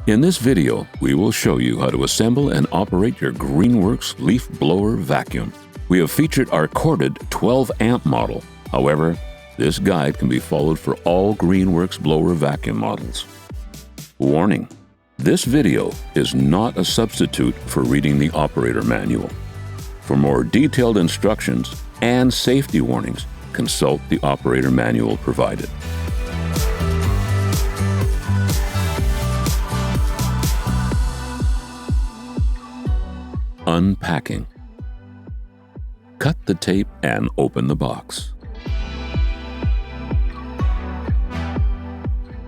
In this video, we will show you how to assemble and operate your GREENWORKS leaf blower vacuum. We have featured our corded 12-amp model. However, this guide can be followed for all GREENWORKS blower vacuum models. Warning: this video is not a substitute for reading the operator manual. For more detailed instructions and safety warnings, consult the operator manual provided. Unpacking. Cut the tape and open the box.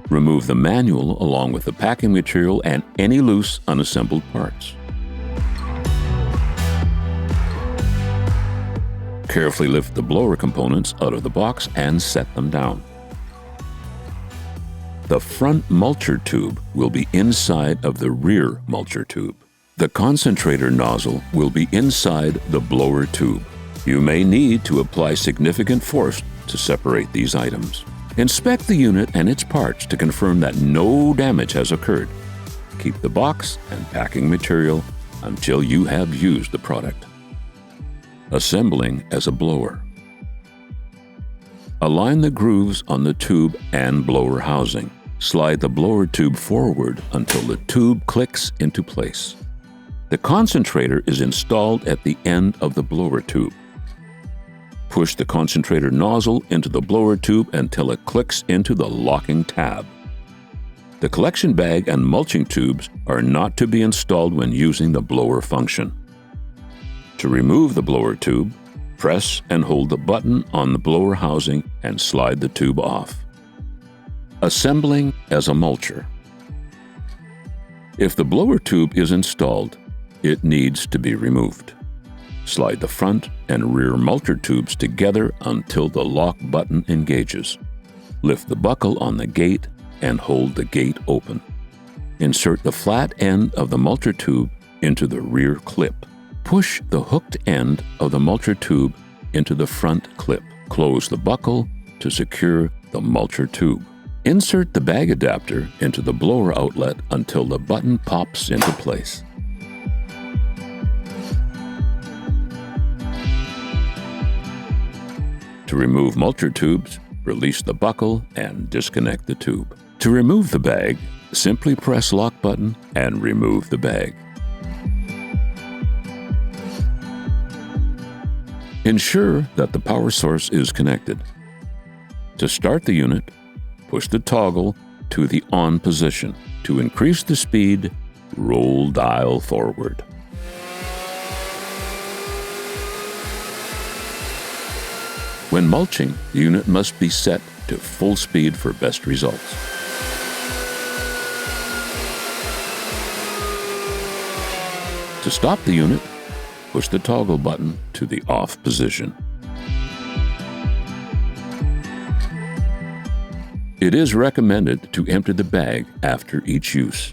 Remove the manual along with the packing material and any loose, unassembled parts. Carefully lift the blower components out of the box and set them down. The front mulcher tube will be inside of the rear mulcher tube. The concentrator nozzle will be inside the blower tube. You may need to apply significant force to separate these items. Inspect the unit and its parts to confirm that no damage has occurred. Keep the box and packing material until you have used the product. Assembling as a blower. Align the grooves on the tube and blower housing. Slide the blower tube forward until the tube clicks into place. The concentrator is installed at the end of the blower tube. Push the concentrator nozzle into the blower tube until it clicks into the locking tab. The collection bag and mulching tubes are not to be installed when using the blower function. To remove the blower tube, press and hold the button on the blower housing and slide the tube off. Assembling as a mulcher. If the blower tube is installed, it needs to be removed. Slide the front and rear mulcher tubes together until the lock button engages. Lift the buckle on the gate and hold the gate open. Insert the flat end of the mulcher tube into the rear clip. Push the hooked end of the mulcher tube into the front clip. Close the buckle to secure the mulcher tube. Insert the bag adapter into the blower outlet until the button pops into place. To remove mulcher tubes, release the buckle and disconnect the tube. To remove the bag, simply press lock button and remove the bag. Ensure that the power source is connected. To start the unit, push the toggle to the on position. To increase the speed, roll dial forward. When mulching, the unit must be set to full speed for best results. To stop the unit, push the toggle button to the off position. It is recommended to empty the bag after each use.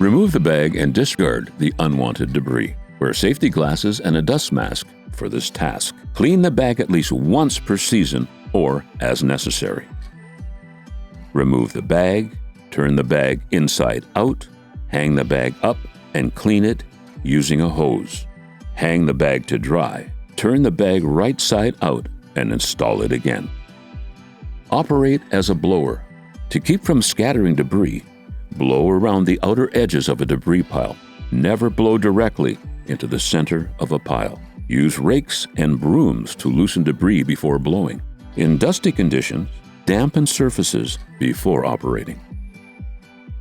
Remove the bag and discard the unwanted debris. Wear safety glasses and a dust mask for this task. Clean the bag at least once per season or as necessary. Remove the bag, turn the bag inside out, hang the bag up and clean it using a hose. Hang the bag to dry, turn the bag right side out and install it again. Operate as a blower. To keep from scattering debris, blow around the outer edges of a debris pile. Never blow directly into the center of a pile. Use rakes and brooms to loosen debris before blowing. In dusty conditions, dampen surfaces before operating.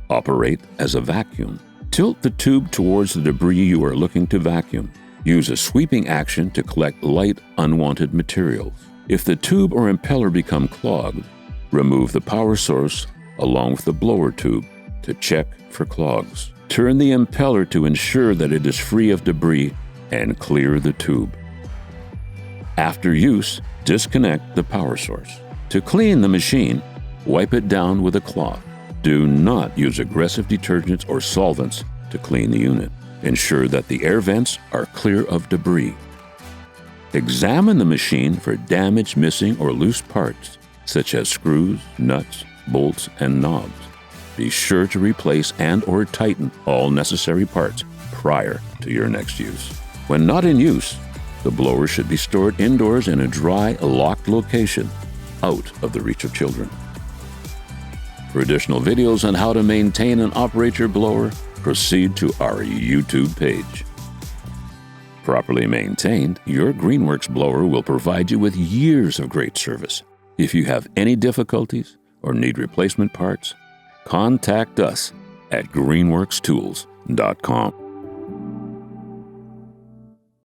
Operate as a vacuum. Tilt the tube towards the debris you are looking to vacuum. Use a sweeping action to collect light, unwanted materials. If the tube or impeller become clogged, remove the power source along with the blower tube to check for clogs. Turn the impeller to ensure that it is free of debris and clear the tube. After use, disconnect the power source. To clean the machine, wipe it down with a cloth. Do not use aggressive detergents or solvents to clean the unit. Ensure that the air vents are clear of debris. Examine the machine for damaged, missing, or loose parts, such as screws, nuts, bolts, and knobs. Be sure to replace and/or tighten all necessary parts prior to your next use. When not in use, the blower should be stored indoors in a dry, locked location, out of the reach of children. For additional videos on how to maintain and operate your blower, proceed to our YouTube page. Properly maintained, your GREENWORKS blower will provide you with years of great service. If you have any difficulties or need replacement parts, contact us at greenworkstools.com.